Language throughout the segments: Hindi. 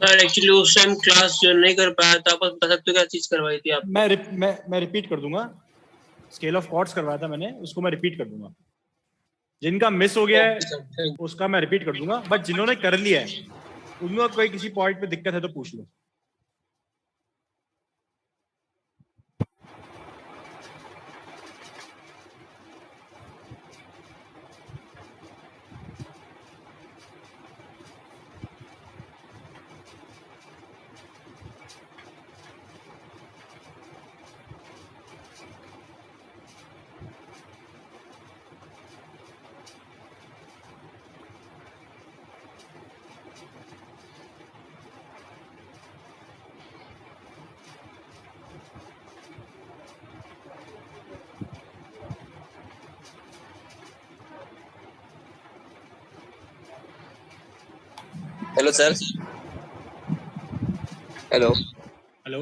सर एक्चुअली उस टाइम क्लास जो नहीं कर पाया था, आप बता सकते हो क्या चीज करवाई थी आप? मैं रिपीट कर दूंगा। स्केल ऑफ कॉर्ड्स करवाया था मैंने, उसको मैं रिपीट कर दूंगा। जिनका मिस हो गया है ओके सर, थैंक उसका मैं रिपीट कर दूंगा, बट जिन्होंने कर लिया है उनका कोई किसी पॉइंट पे दिक्कत है तो पूछ लो। Hello sir. Hello hello.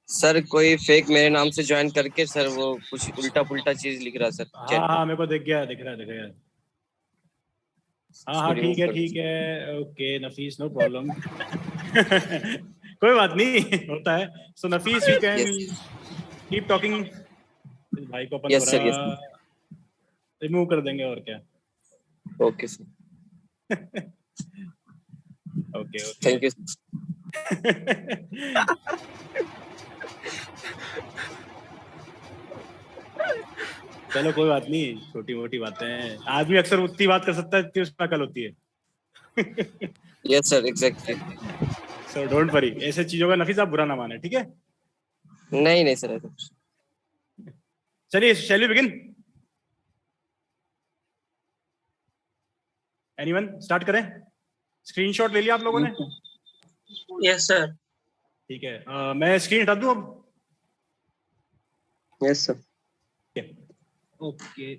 Sir, कोई फेक मेरे नाम से ज्वाइन करके सर वो कुछ उल्टा पुल्टा चीज लिख रहा है सर हाँ चैट में। हाँ, मेरे को दिख गया, दिख रहा है, दिख रहा है। हाँ उसको हाँ, रिमूव ठीक है कर ठीक दीजिए। है, ओके नफीस, नो प्रॉब्लम। कोई बात नहीं, होता है। So Nafees, you can yes keep talking. इस भाई को अपन यस थोड़ा सर, यस रिमूव कर देंगे, और क्या। Okay sir. Okay okay. Thank you. चलो कोई बात नहीं, छोटी मोटी बातें हैं, आदमी अक्सर उतनी बात कर सकता है जितनी उसमें अकल होती है। Yes sir, exactly. So don't worry, ऐसे चीजों का नफीस आप बुरा ना माने, ठीक है। नहीं नहीं सर, ऐसा कुछ। चलिए, shall we begin? Anyone, start करें? स्क्रीनशॉट ले लिया आप लोगों ने? Yes sir. ठीक है, मैं स्क्रीन हटा दूं अब? Yes sir. ओके।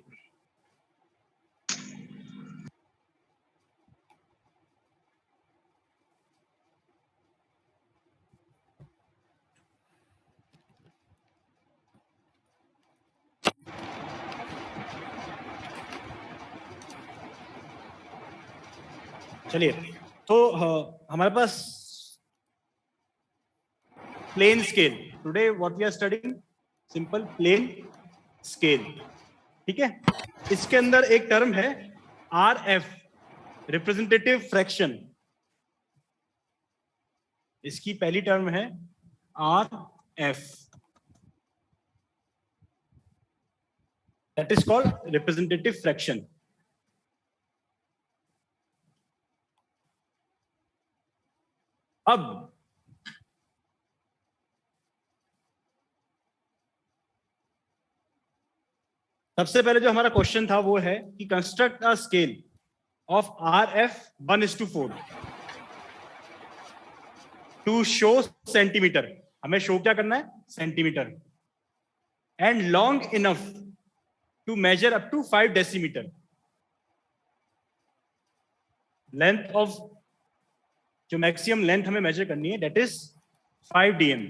चलिए, तो हमारे पास plane scale. Today what we are studying, simple plane scale. ठीक है, इसके अंदर एक टर्म है आर एफ, रिप्रेजेंटेटिव फ्रैक्शन। इसकी पहली टर्म है R F, that is called representative fraction. अब सबसे पहले जो हमारा क्वेश्चन था वो है कि construct a scale of R F 1:4 to show centimetre. हमें शो क्या करना है? Centimetre. And long enough to measure up to 5 decimetre. Length of, जो मैक्सिमम लेंथ हमें मेजर करनी है, that is 5 DM.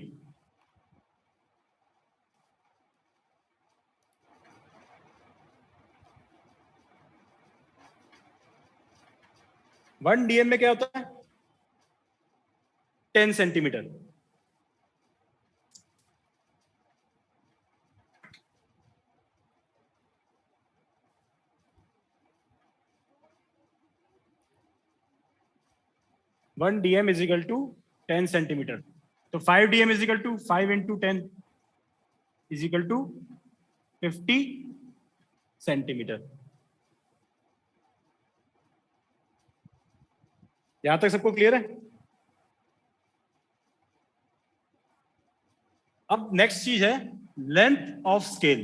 One DM में क्या होता है? 10 centimetre. One DM is equal to 10 centimetre. तो 5 DM is equal to 5 into 10 is equal to 50 centimetre. यहां तक सबको क्लियर है? अब नेक्स्ट चीज है लेंथ ऑफ स्केल।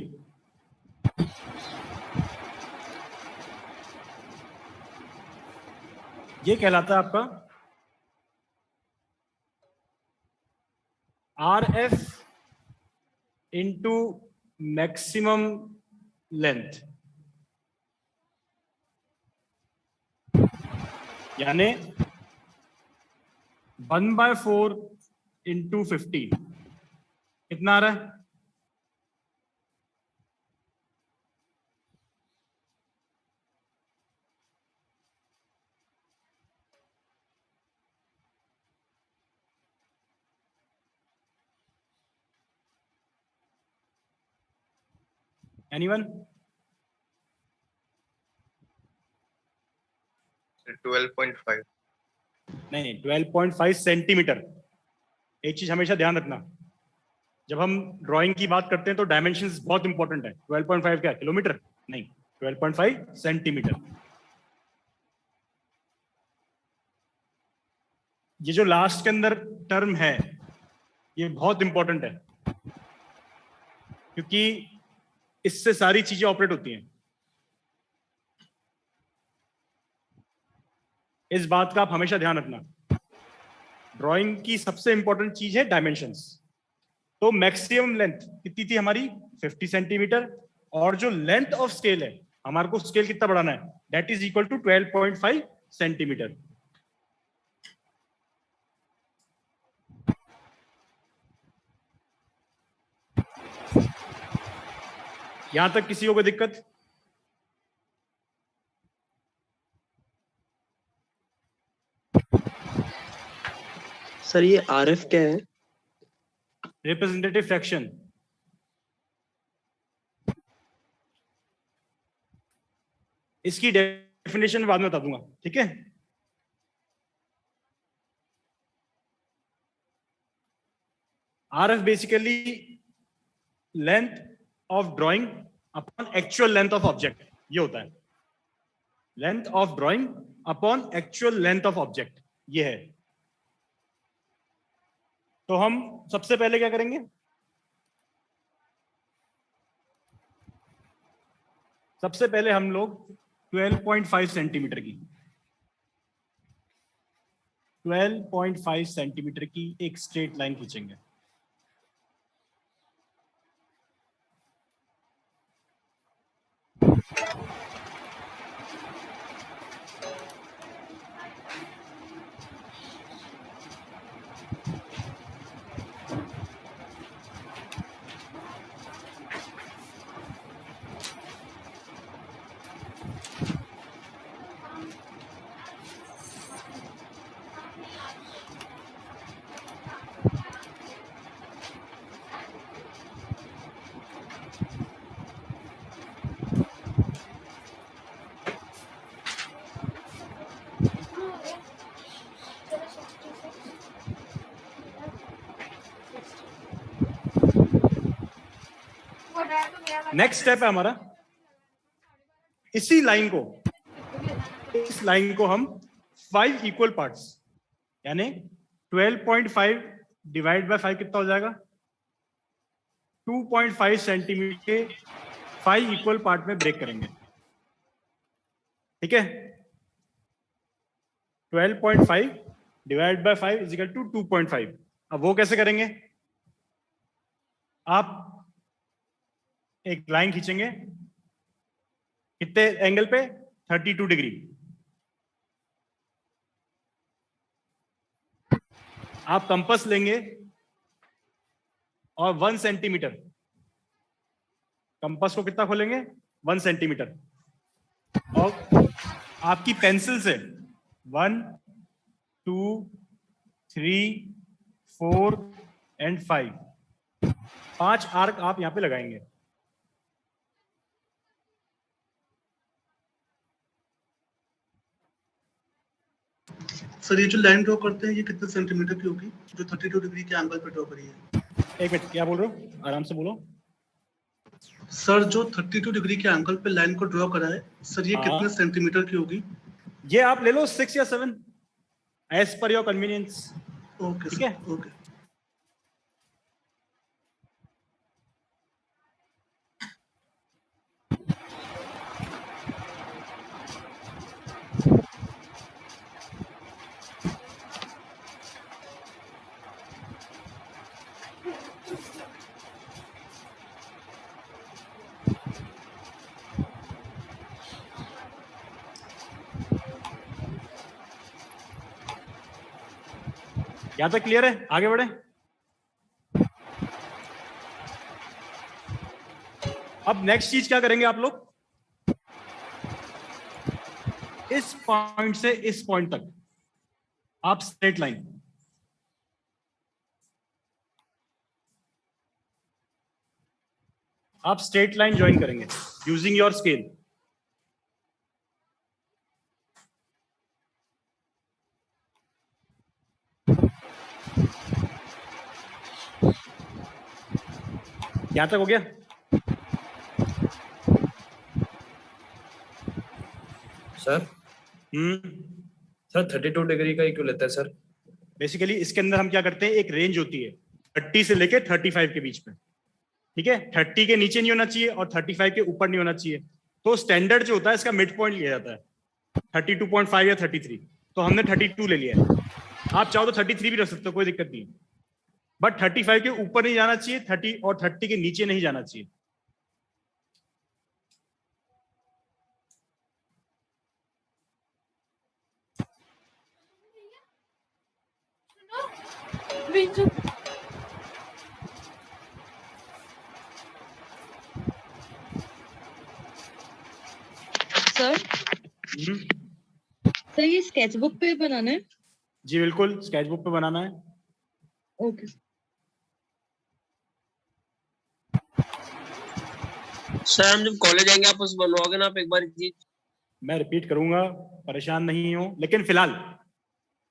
ये कहलाता है आपका R F into maximum length, यानी 1/4 इंटू 15। कितना आ रहा है? एनीवन? 12.5। नहीं, 12.5 सेंटीमीटर। एक चीज हमेशा ध्यान रखना, जब हम ड्राइंग की बात करते हैं तो डायमेंशंस बहुत इंपॉर्टेंट है। 12.5 क्या, किलोमीटर? नहीं, 12.5 सेंटीमीटर। ये जो लास्ट के अंदर टर्म है ये बहुत इंपॉर्टेंट है, क्योंकि इससे सारी चीजें ऑपरेट होती हैं। इस बात का आप हमेशा ध्यान रखना। ड्राइंग की सबसे इंपॉर्टेंट चीज है डायमेंशंस। तो मैक्सिमम लेंथ कितनी थी हमारी? 50 सेंटीमीटर। और जो लेंथ ऑफ स्केल है, हमारे को स्केल कितना बढ़ाना है? That is equal to 12.5 centimetre. यहां तक किसी को कोई दिक्कत? सर ये आरएफ क्या है? Representative fraction. इसकी डेफिनेशन बाद में बता दूंगा, ठीक है? RF basically length of drawing upon actual length of object, ये होता है। Length of drawing upon actual length of object, ये है। तो हम सबसे पहले क्या करेंगे? सबसे पहले हम लोग 12.5 सेंटीमीटर की 12.5 सेंटीमीटर की एक स्ट्रेट लाइन खींचेंगे। नेक्स्ट स्टेप है हमारा, इसी लाइन को, इस लाइन को हम 5 इक्वल पार्ट्स, यानी 12.5 डिवाइड बाय 5 कितना हो जाएगा? 2.5 सेंटीमीटर के 5 इक्वल पार्ट में ब्रेक करेंगे, ठीक है? 12.5 divide by 5 is equal to 2.5। अब वो कैसे करेंगे? आप एक लाइन खींचेंगे, कितने एंगल पे? 32 डिग्री। आप कंपास लेंगे और 1 सेंटीमीटर, कंपास को कितना खोलेंगे? 1 सेंटीमीटर। और आपकी पेंसिल से 1, 2, 3, 4 एंड 5 आर्क आप यहां पे लगाएंगे। सर ये जो लाइन ड्रॉ करते हैं ये कितने सेंटीमीटर की होगी, जो 32 डिग्री के एंगल पे ड्रॉ करी है? एक मिनट, क्या बोल रहे हो? आराम से बोलो। सर जो 32 डिग्री के एंगल पे लाइन को ड्रॉ करा है, सर ये कितने सेंटीमीटर की होगी? ये आप ले लो 6 या 7 as per your convenience. Okay, ठीक है? ओके। यहां तक क्लियर है? आगे बढ़े। अब नेक्स्ट चीज क्या करेंगे आप लोग? इस पॉइंट से इस पॉइंट तक आप स्ट्रेट लाइन, आप स्ट्रेट लाइन ज्वाइन करेंगे यूजिंग योर स्केल। यहां तक हो गया? सर सर 32 डिग्री का ही क्यों लेता है सर? बेसिकली इसके अंदर हम क्या करते हैं, एक रेंज होती है 30 से लेके 35 के बीच में, ठीक है? 30 के नीचे नहीं होना चाहिए और 35 के ऊपर नहीं होना चाहिए। तो स्टैंडर्ड जो होता है इसका मिड पॉइंट लिया जाता है 32.5 या 33। तो हमने 32 ले लिया है। आप चाहो तो 33 भी रख सकते हो, कोई दिक्कत नहीं, बट 35 के ऊपर नहीं जाना चाहिए, 30 और 30 के नीचे नहीं जाना चाहिए। सर सर ये स्केचबुक पे बनाना है? जी बिल्कुल, स्केचबुक पे बनाना है। ओके। सर हम जब कॉलेज आएंगे आप उस बनवाओगे ना आप एक बार जी? मैं रिपीट करूंगा, परेशान नहीं हो, लेकिन फिलहाल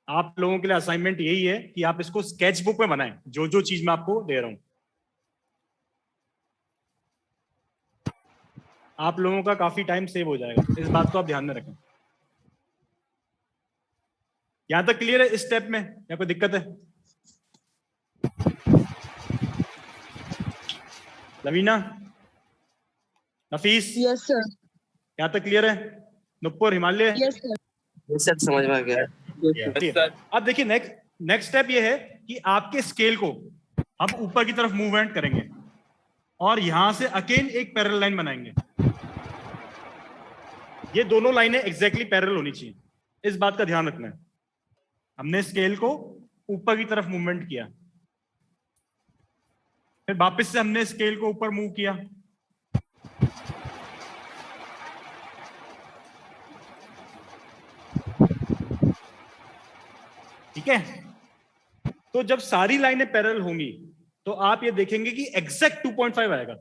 आप लोगों के लिए असाइनमेंट यही है कि आप इसको स्केचबुक में बनाएं, जो जो चीज मैं आपको दे रहा हूं। आप लोगों का काफी टाइम सेव हो जाएगा, इस बात को आप ध्यान में रखें। यहां तक क्लियर है इस स्टेप में या कोई दिक्कत है? लवीना, नफीस, यस सर। यहां तक क्लियर है? Nupur, Himalaya, yes sir. ये सब समझ में आ गया। अब देखिए नेक्स्ट स्टेप ये है कि आपके स्केल को हम ऊपर की तरफ मूवमेंट करेंगे और यहां से अगेन एक पैरेलल लाइन बनाएंगे। ये दोनों लाइनें एग्जैक्टली पैरेलल होनी चाहिए, इस बात का ध्यान रखना है। हमने स्केल को ऊपर की तरफ मूवमेंट किया, फिर वापस से हमने स्केल को ऊपर मूव किया, ठीक है? तो जब सारी लाइनें पैरेलल होंगी तो आप ये देखेंगे कि एग्जैक्ट 2.5 आएगा।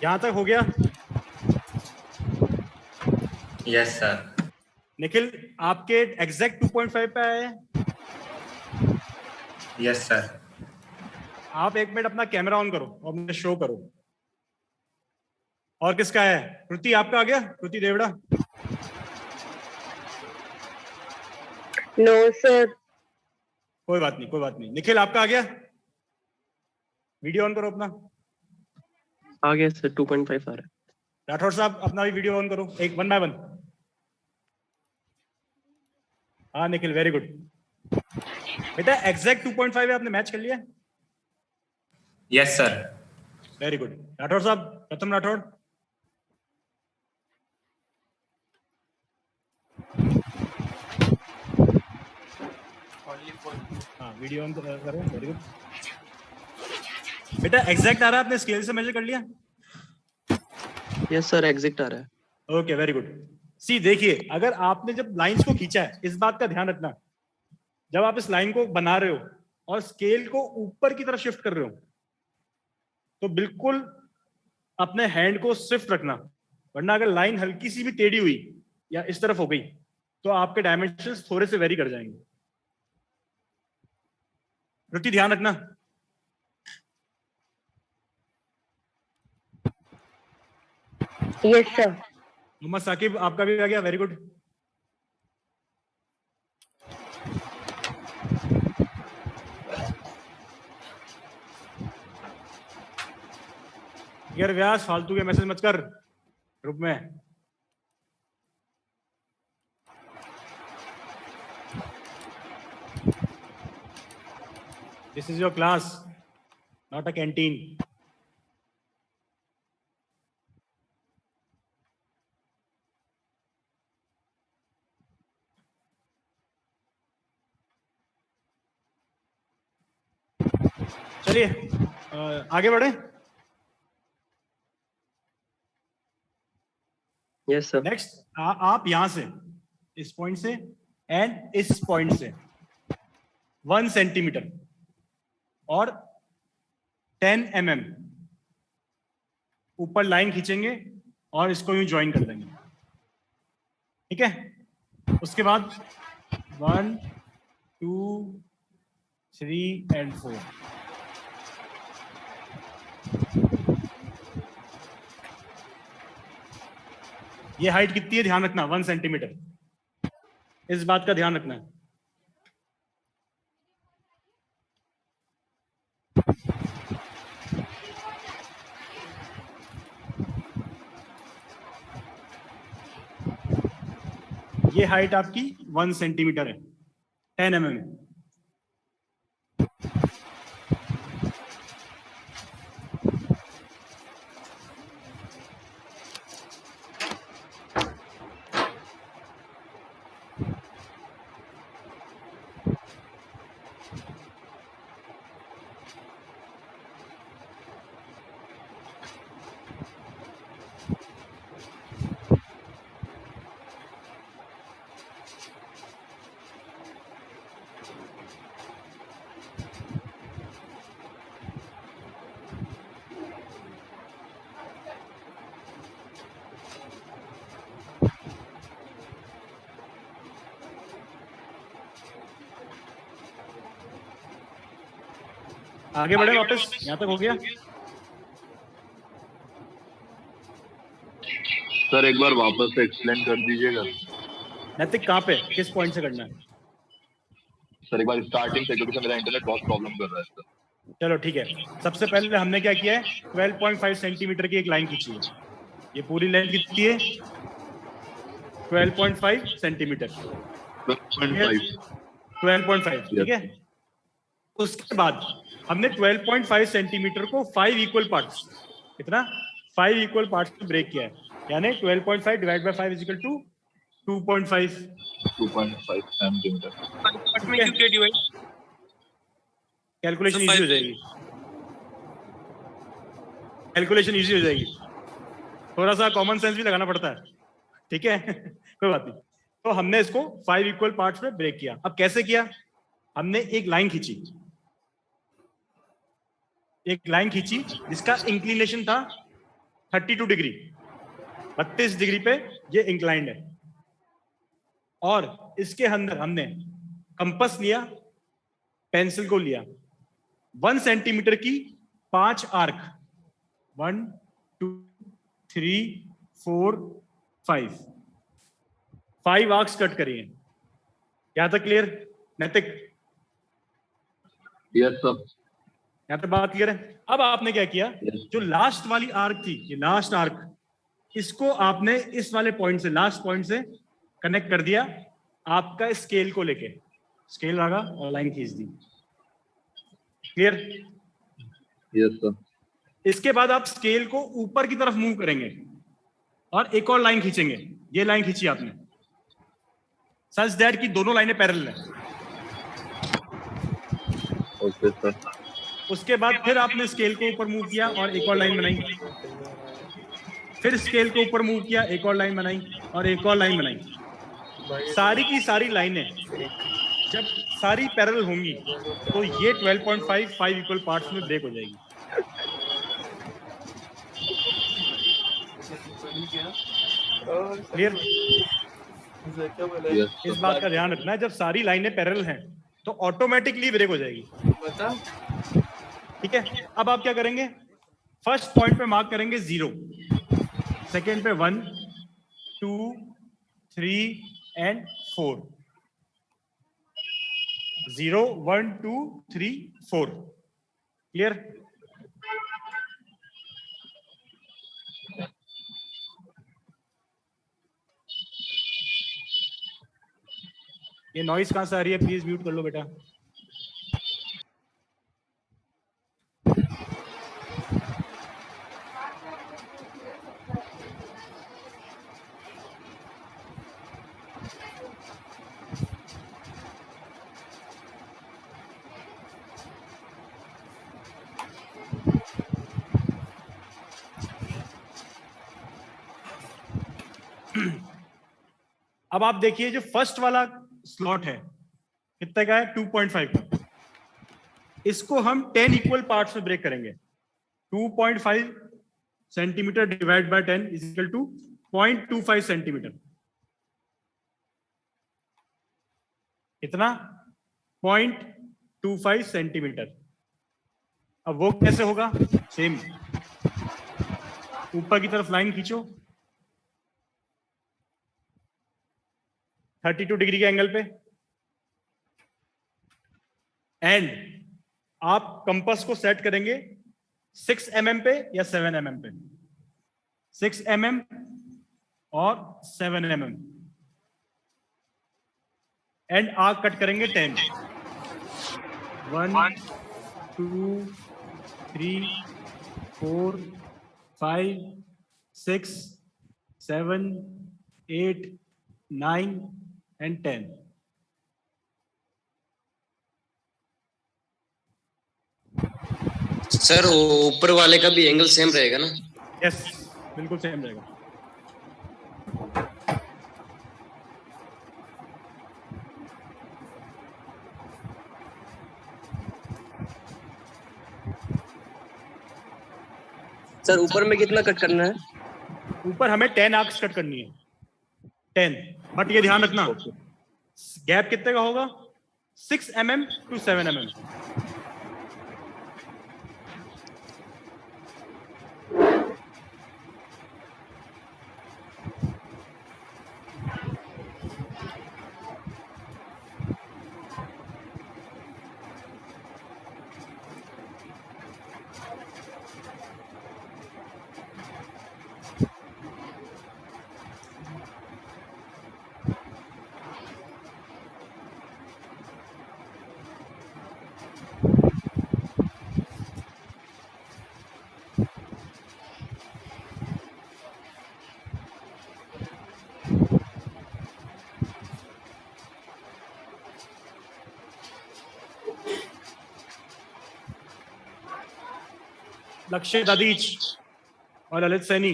यहां तक हो गया? Yes sir. निखिल, आपके एग्जैक्ट 2.5 पे आए हैं? Yes sir. आप एक मिनट अपना कैमरा ऑन करो और मुझे शो करो। और किसका है? कृति, आपका आ गया? कृति देवड़ा? No sir. कोई बात नहीं, कोई बात नहीं। निखिल, आपका आ गया? वीडियो ऑन करो अपना। आ गया सर, 2.5 आ रहा है। राठौर साहब, अपना भी वीडियो ऑन करो, एक 1 बाय 1। हाँ निखिल, वेरी गुड बेटा। एग्जैक्ट 2.5 है, आपने मैच कर लिया? Yes sir. Very good. Rathore साहब, प्रथम राठौर। हाँ, वीडियो ऑन करो, वेरी गुड बेटा। एग्जैक्ट आ रहा है, आपने स्केल से मेजर कर लिया? यस सर, एग्जैक्ट आ रहा है। Okay, very good. सी देखिए, अगर आपने जब लाइंस को खींचा है, इस बात का ध्यान रखना, जब आप इस लाइन को बना रहे हो और स्केल को ऊपर की तरफ शिफ्ट कर रहे हो तो बिल्कुल अपने हैंड को स्विफ्ट रखना, वरना अगर लाइन हल्की सी भी टेढ़ी हुई या इस तरफ हो गई तो आपके डायमेंशंस थोड़े से वेरी कर जाएंगे। रुचि ध्यान रखना। Yes sir. मोहम्मद साकिब आपका भी आ गया, वेरी गुड। यार व्यास फालतू के मैसेज मत कर ग्रुप में। This is your class, not a canteen. चलिए आगे बढ़े। Yes sir. नेक्स्ट आप यहां से, इस पॉइंट से एंड इस पॉइंट से 1 सेंटीमीटर और 10 mm ऊपर लाइन खींचेंगे और इसको यूं ज्वाइन कर देंगे, ठीक है। उसके बाद 1 2 3 एंड 4। ये हाइट कितनी है ध्यान रखना, 1 सेंटीमीटर। इस बात का ध्यान रखना है। ये हाइट आपकी 1 सेंटीमीटर है, 10 mm। आगे बढ़े वापस, यहाँ तक हो गया। सर एक बार वापस से एक्सप्लेन कर दीजिएगा। नैतिक कहाँ पे, किस पॉइंट से करना है? सर एक बार स्टार्टिंग से, क्योंकि मेरा इंटरनेट बहुत प्रॉब्लम कर रहा है सर। चलो ठीक है, सबसे पहले हमने क्या किया है, 12.5 सेंटीमीटर की एक लाइन खींची है। ये पूरी लेंथ कितनी है? 12.5 सेंटीमीटर। 12.5, ठीक है। उसके बाद हमने 12.5 सेंटीमीटर को 5 इक्वल पार्ट्स, कितना? 5 इक्वल पार्ट्स में ब्रेक किया है, यानी 12.5 divide by 5 is equal to 2.5 centimetre. Calculation easy हो जाएगी, कैलकुलेशन इजी हो जाएगी। थोड़ा सा कॉमन सेंस भी लगाना पड़ता है, ठीक है। कोई बात नहीं। तो हमने इसको 5 इक्वल पार्ट्स में ब्रेक किया। अब कैसे किया? हमने एक लाइन खींची, एक लाइन खींची जिसका इंक्लिनेशन था 32 डिग्री, 32 डिग्री पे ये इंक्लाइंड है। और इसके अंदर हमने कंपास लिया, पेंसिल को लिया, 1 सेंटीमीटर की 5 आर्क, 1 2 3 4 5 आर्क्स कट करिए। यहां तक क्लियर नैतिक? Yes sir. यहाँ पे बात क्लियर है। अब आपने क्या किया, जो लास्ट वाली आर्क थी, ये लास्ट आर्क, इसको आपने इस वाले पॉइंट से, लास्ट पॉइंट से कनेक्ट कर दिया आपका स्केल को लेके। स्केल लगा और लाइन खींच दी। क्लियर? Yes sir. इसके बाद आप स्केल को ऊपर की तरफ मूव करेंगे और एक और लाइन खींचेंगे। ये लाइन खींची आपने सच दैट कि दोनों लाइनें पैरेलल है। Okay sir. उसके बाद फिर आपने स्केल को ऊपर मूव किया और एक और लाइन बनाई, फिर स्केल को ऊपर मूव किया, एक और लाइन बनाई और एक और लाइन बनाई। सारी की सारी लाइनें जब सारी पैरेलल होंगी तो ये 12.5 5 इक्वल पार्ट्स में ब्रेक हो जाएगी। क्लियर? Yes. इस बात का ध्यान रखना है, जब सारी लाइनें पैरेलल हैं तो ऑटोमेटिकली ब्रेक हो जाएगी। ठीक है, अब आप क्या करेंगे, फर्स्ट पॉइंट पे मार्क करेंगे 0, सेकेंड पे 1, 2, 3 एंड 4। 0, 1, 2, 3, 4। क्लियर? ये नॉइस कहां से आ रही है, प्लीज म्यूट कर लो बेटा। अब आप देखिए जो फर्स्ट वाला स्लॉट है कितने का है, 2.5 का। इसको हम 10 इक्वल पार्ट्स में ब्रेक करेंगे। 2.5 centimetre divide by 10 is equal to 0.25 centimetre. कितना? 0.25 सेंटीमीटर। अब वो कैसे होगा? सेम, ऊपर की तरफ लाइन खींचो 32 डिग्री के एंगल पे, एंड आप कंपास को सेट करेंगे 6 mm पे या 7 mm पे। 6 mm और 7 mm, एंड आर्क कट करेंगे 10। 1, 2, 3, 4, 5, 6, 7, 8, 9 and 10। सर ऊपर वाले का भी एंगल सेम रहेगा ना? यस, बिल्कुल सेम रहेगा। सर ऊपर में कितना कट करना है? ऊपर हमें 10 आर्क्स कट करनी है, 10। बट ये ध्यान रखना गैप कितने का होगा? 6 mm to 7 mm। Lakshya Dadhich और Lalit Saini,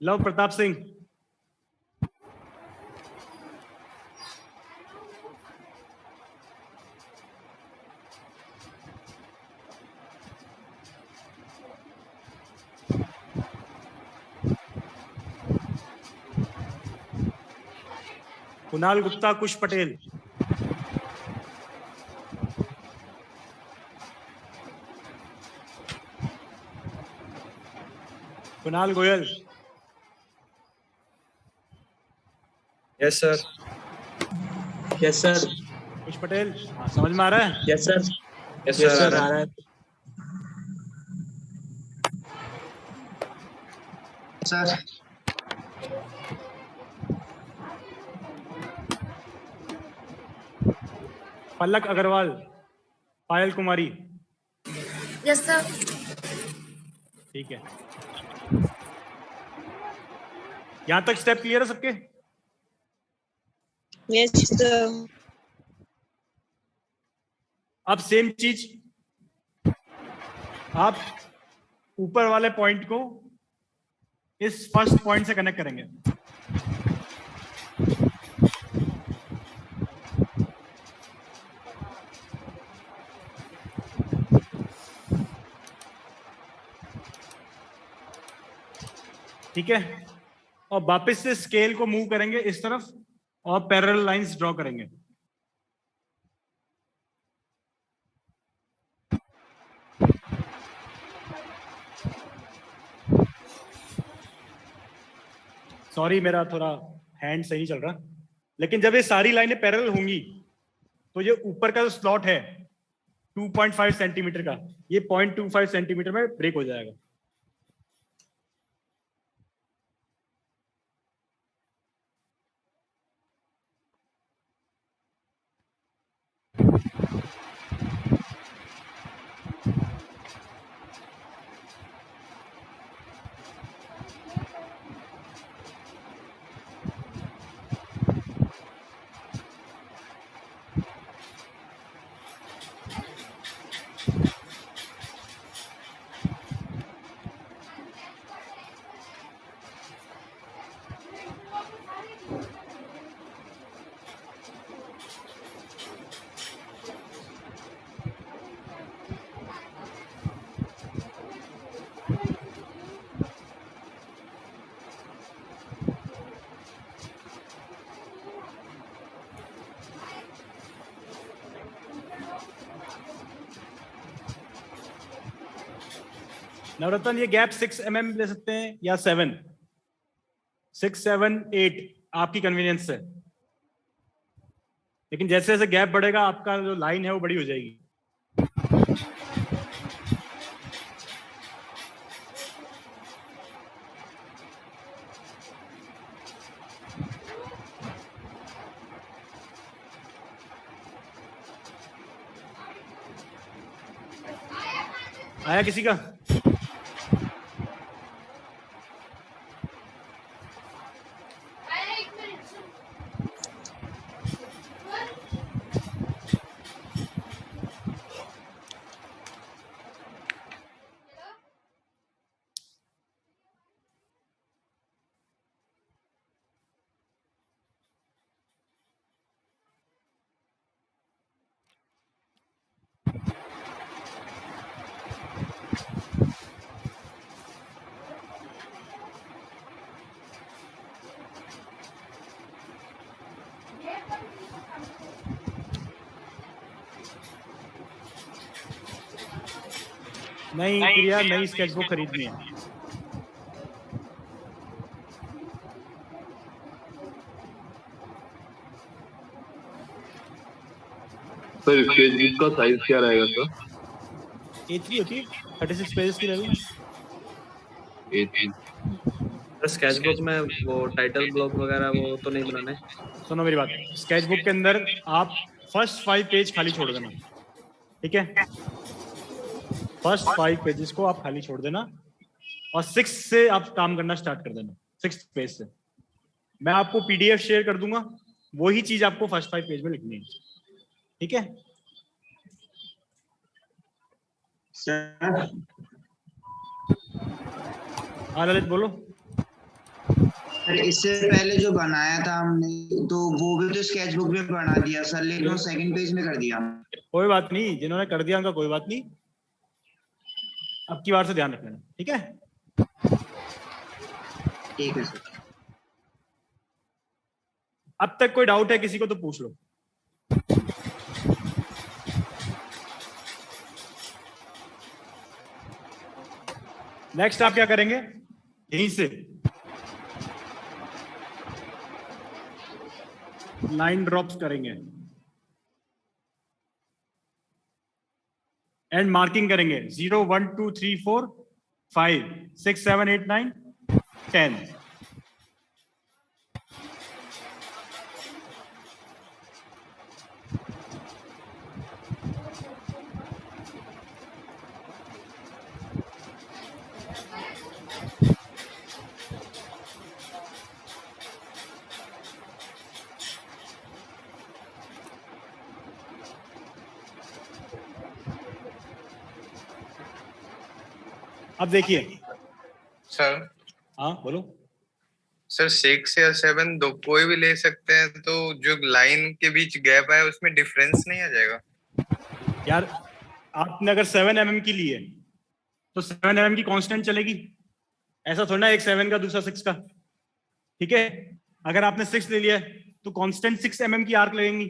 Luv Pratap Singh, Kunal Gupta, Kush Patel, Kunal Goyal. Yes sir. Yes sir. Kush Patel, समझ में आ रहा है? Yes sir. Yes yes sir sir, आ रहा है। Sir Palak Agarwal, Payal Kumari. Yes sir. ठीक है, यहां तक स्टेप क्लियर है सबके? Yes sir. अब सेम चीज आप ऊपर वाले पॉइंट को इस फर्स्ट पॉइंट से कनेक्ट करेंगे। ठीक है, और वापस से स्केल को मूव करेंगे इस तरफ और पैरेलल लाइंस ड्रॉ करेंगे। सॉरी मेरा थोड़ा हैंड सही चल रहा, लेकिन जब ये सारी लाइनें पैरेलल होंगी तो ये ऊपर का जो स्लॉट है 2.5 सेंटीमीटर का, ये 0.25 सेंटीमीटर में ब्रेक हो जाएगा। नवरत्न ये गैप 6 mm ले सकते हैं या 7, 6, 7, 8 आपकी कन्वीनियंस से, लेकिन जैसे जैसे गैप बढ़ेगा आपका जो लाइन है वो बड़ी हो जाएगी। आया किसी का? नहीं प्रिया, नई स्केचबुक खरीदनी है। सर स्केचबुक का साइज क्या रहेगा सर? A3 होती है, 36 पेजेस की रहेगी। स्केचबुक में वो टाइटल ब्लॉक वगैरह वो तो नहीं बनाने। सुनो मेरी बात, स्केचबुक के अंदर आप फर्स्ट 5 पेज खाली छोड़ देना, ठीक है? फर्स्ट 5 पेजेस को आप खाली छोड़ देना और 6 से आप काम करना स्टार्ट कर देना। 6 पेज से मैं आपको PDF शेयर कर दूंगा, वही चीज आपको फर्स्ट 5 पेज में लिखनी है, ठीक है? हाँ ललित बोलो। अरे इससे पहले जो बनाया था हमने तो वो भी तो स्केचबुक में बना दिया सर, लेकिन वो सेकंड पेज में कर दिया। कोई बात नहीं, जिन्होंने कर दिया उनका कोई बात नहीं, अब की बार से ध्यान रखना, ठीक है? ठीक है सर। अब तक कोई डाउट है किसी को तो पूछ लो। नेक्स्ट आप क्या करेंगे, यहीं से लाइन ड्रॉप्स करेंगे एंड मार्किंग करेंगे 0, 1, 2, 3, 4, 5, 6, 7, 8, 9, 10। अब देखिए सर। हाँ बोलो सर 6 या 7 दो कोई भी ले सकते हैं, तो जो लाइन के बीच गैप है उसमें डिफरेंस नहीं आ जाएगा यार? आपने अगर 7 mm की ली है तो 7 mm की कांस्टेंट चलेगी, ऐसा थोड़ा ना एक 7 का दूसरा 6 का। ठीक है, अगर आपने 6 ले लिया है तो कांस्टेंट 6 mm की आर्क लगेंगी।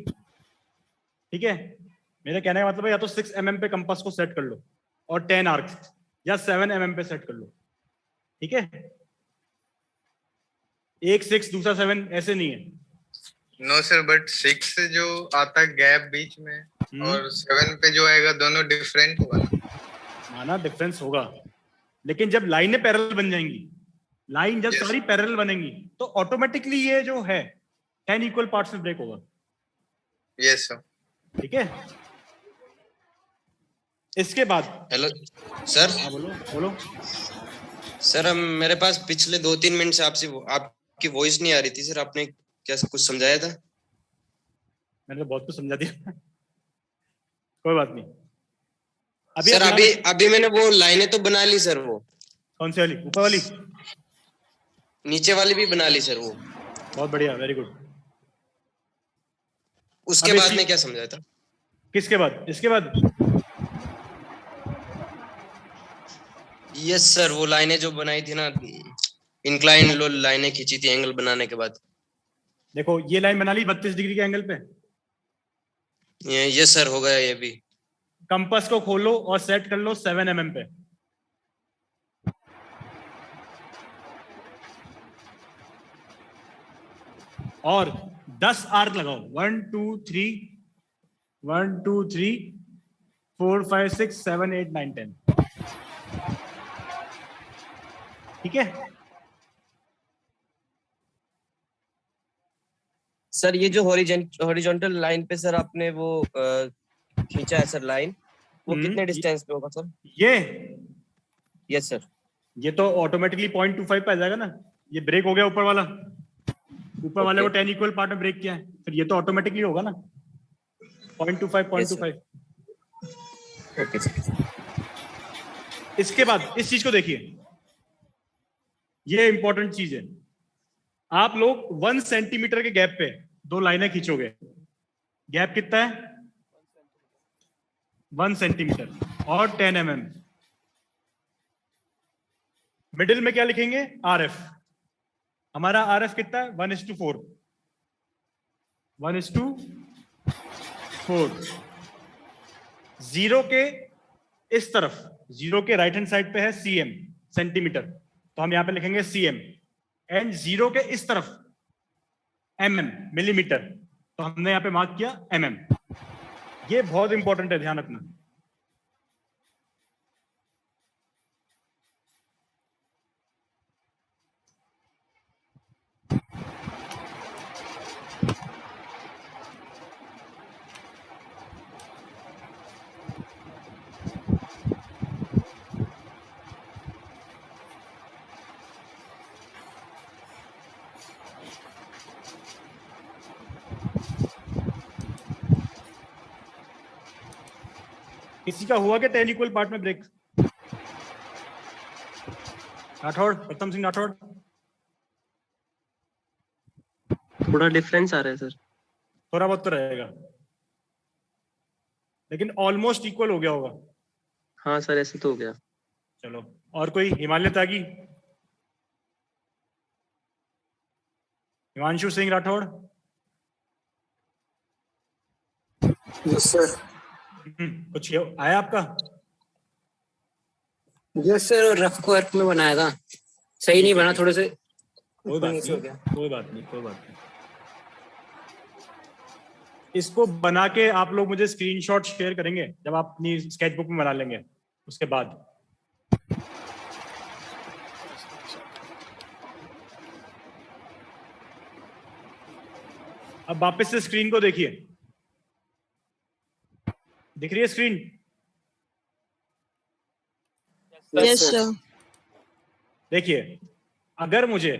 ठीक है, मेरे कहने का मतलब है या तो 6 mm पे कंपास को सेट कर लो और 10 आर्क्स, या 7 mm पे सेट कर लो। ठीक है, एक 6 दूसरा 7 ऐसे नहीं है। नो सर, बट 6 जो आता गैप बीच में और 7 पे जो आएगा दोनों डिफरेंट होगा ना? माना डिफरेंस होगा, लेकिन जब लाइनें पैरेलल बन जाएंगी, लाइन जब सारी पैरेलल बनेंगी तो ऑटोमेटिकली ये जो है 10 इक्वल पार्ट्स में ब्रेक होगा। Yes sir. ठीक है, इसके बाद हेलो सर। हाँ बोलो बोलो। सर हम मेरे पास पिछले 2-3 मिनट से आपकी वॉइस नहीं आ रही थी सर, आपने क्या कुछ समझाया था? मैंने तो बहुत कुछ समझा दिया। कोई बात नहीं। सर अभी मैंने वो लाइनें तो बना ली सर। वो कौन सी वाली? ऊपर वाली? नीचे वाली भी बना ली सर। वो बहुत बढ़िया, वेरी गुड। उसके बाद में क्या समझाया था? किसके बाद? इसके बाद? यस सर, वो लाइनें जो बनाई थी ना, इंक्लाइन लो लाइनें खींची थी एंगल बनाने के बाद। देखो ये लाइन बना ली 32 डिग्री के एंगल पे। यस सर, हो गया ये भी। कंपास को खोलो और सेट कर लो 7 mm पे। और 10 आर्क लगाओ। 1 2 3 1 2 3 4 5 6 7 8 9 10। ठीक है सर, ये जो हॉरिजॉन्टल लाइन पे सर आपने वो खींचा है सर लाइन, वो कितने डिस्टेंस पे होगा सर? ये यस सर। ये तो ऑटोमेटिकली 0.25 पे आ जाएगा ना। ये ब्रेक हो गया ऊपर वाला, ऊपर वाले को 10 इक्वल पार्ट में ब्रेक किया है, फिर ये तो ऑटोमेटिकली होगा ना 0.25। Okay sir. इसके बाद इस चीज को देखिए, ये इंपॉर्टेंट चीज है। आप लोग 1 सेंटीमीटर के गैप पे 2 लाइनें खींचोगे। गैप कितना है? 1 सेंटीमीटर और 10 mm। मिडिल में क्या लिखेंगे? RF। हमारा RF कितना है? 1:4। 1:4। 0 के इस तरफ, 0 के राइट हैंड साइड पे है cm, सेंटीमीटर, तो हम यहां पे लिखेंगे cm। एंड 0 के इस तरफ mm, मिलीमीटर, तो हमने यहां पे मार्क किया mm। ये बहुत इंपॉर्टेंट है, ध्यान रखना। किसी का हुआ क्या 10 इक्वल पार्ट में ब्रेक? राठौड़, प्रथम सिंह राठौड़। थोड़ा डिफरेंस आ रहा है सर। थोड़ा बहुत तो रहेगा, लेकिन ऑलमोस्ट इक्वल हो गया होगा। हाँ सर, ऐसे तो हो गया। चलो, और कोई? हिमालय त्यागी, हिमांशु सिंह राठौड़। Yes sir. कुछ आया आपका? यस सर, रफ को अर्थ में बनाया था, सही नहीं बना, थोड़े से कोई बात नहीं, कोई बात नहीं, कोई बात नहीं। इसको बना के आप लोग मुझे स्क्रीनशॉट शेयर करेंगे जब आप अपनी स्केचबुक में बना लेंगे। उसके बाद अब वापस से स्क्रीन को देखिए। दिख रही है स्क्रीन? Yes sir. देखिए, अगर मुझे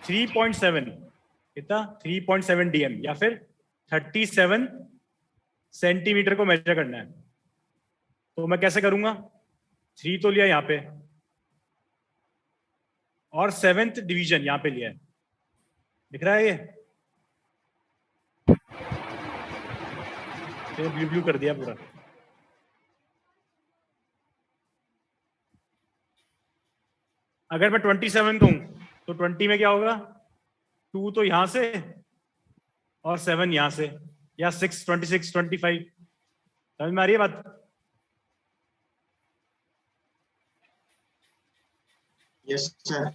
3.7 कितना 3.7 DM या फिर 37 सेंटीमीटर को मेजर करना है, तो मैं कैसे करूंगा? 3 तो लिया यहां पे और 7th डिवीजन यहां पे लिया है। दिख रहा है? ये ब्लू ब्लू कर दिया पूरा। अगर मैं 27 कहूं तो 20 में क्या होगा? 2 तो यहां से और 7 यहां से, या 6, 26, 25। समझ में आ रही है बात? Yes sir.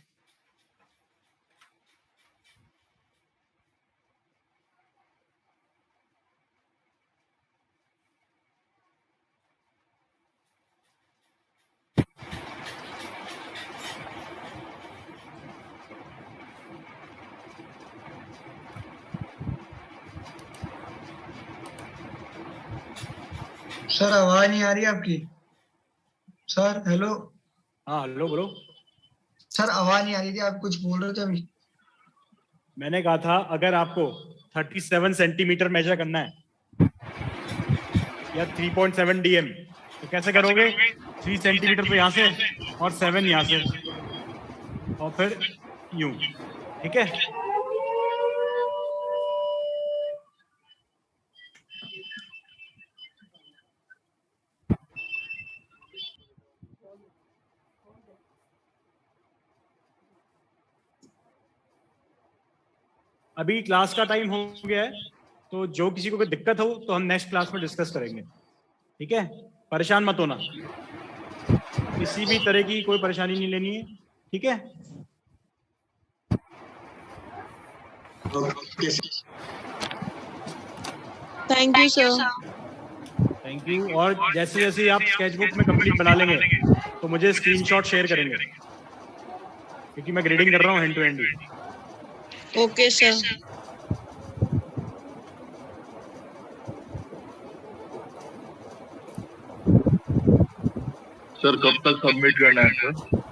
सर आवाज नहीं आ रही आपकी। Sir hello. हाँ हेलो बोलो। सर आवाज नहीं आ रही थी, आप कुछ बोल रहे थे अभी। मैंने कहा था अगर आपको 37 सेंटीमीटर मेजर करना है या 3.7 DM, तो कैसे करोगे? 3 सेंटीमीटर तो यहाँ से और 7 यहाँ से, और फिर यूं। ठीक है? अभी क्लास का टाइम हो गया है, तो जो किसी को कोई दिक्कत हो तो हम नेक्स्ट क्लास में डिस्कस करेंगे। ठीक है? परेशान मत होना, किसी भी तरह की कोई परेशानी नहीं लेनी है। ठीक है? Thank you sir. Thank you. और जैसे जैसे आप स्केचबुक में कंप्लीट बना लेंगे तो मुझे स्क्रीनशॉट शेयर करेंगे, क्योंकि मैं ग्रेडिंग कर रहा हूँ hand to hand. Okay sir. Sir कब तक सबमिट करना है सर?